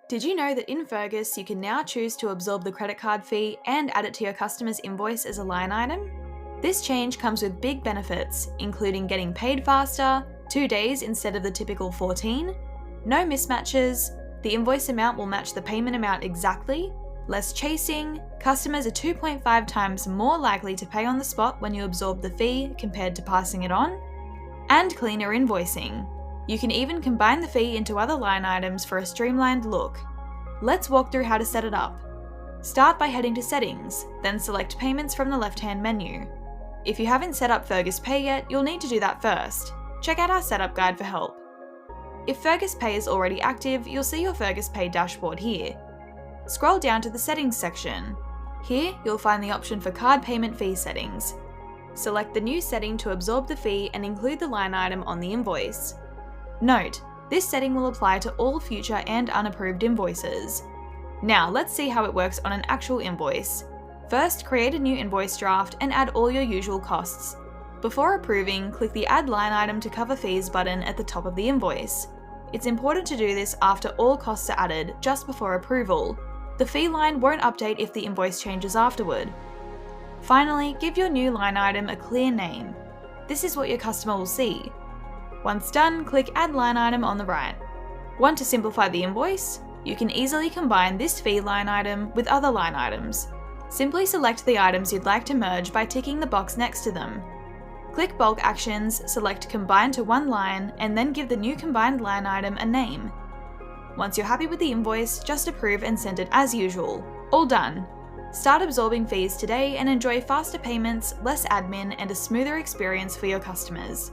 Did you know that in Fergus you can now choose to absorb the credit card fee and add it to your customer's invoice as a line item? This change comes with big benefits, including getting paid faster, 2 days instead of the typical 14, no mismatches, the invoice amount will match the payment amount exactly, less chasing, customers are 2.5 times more likely to pay on the spot when you absorb the fee compared to passing it on, and cleaner invoicing. You can even combine the fee into other line items for a streamlined look. Let's walk through how to set it up. Start by heading to Settings, then select Payments from the left-hand menu. If you haven't set up Fergus Pay yet, you'll need to do that first. Check out our setup guide for help. If Fergus Pay is already active, you'll see your Fergus Pay dashboard here. Scroll down to the Settings section. Here, you'll find the option for Card Payment Fee Settings. Select the new setting to absorb the fee and include the line item on the invoice. Note, this setting will apply to all future and unapproved invoices. Now let's see how it works on an actual invoice. First, create a new invoice draft and add all your usual costs. Before approving, click the Add Line Item to Cover Fees button at the top of the invoice. It's important to do this after all costs are added, just before approval. The fee line won't update if the invoice changes afterward. Finally, give your new line item a clear name. This is what your customer will see. Once done, click Add Line Item on the right. Want to simplify the invoice? You can easily combine this fee line item with other line items. Simply select the items you'd like to merge by ticking the box next to them. Click Bulk Actions, select Combine to one line, and then give the new combined line item a name. Once you're happy with the invoice, just approve and send it as usual. All done. Start absorbing fees today and enjoy faster payments, less admin, and a smoother experience for your customers.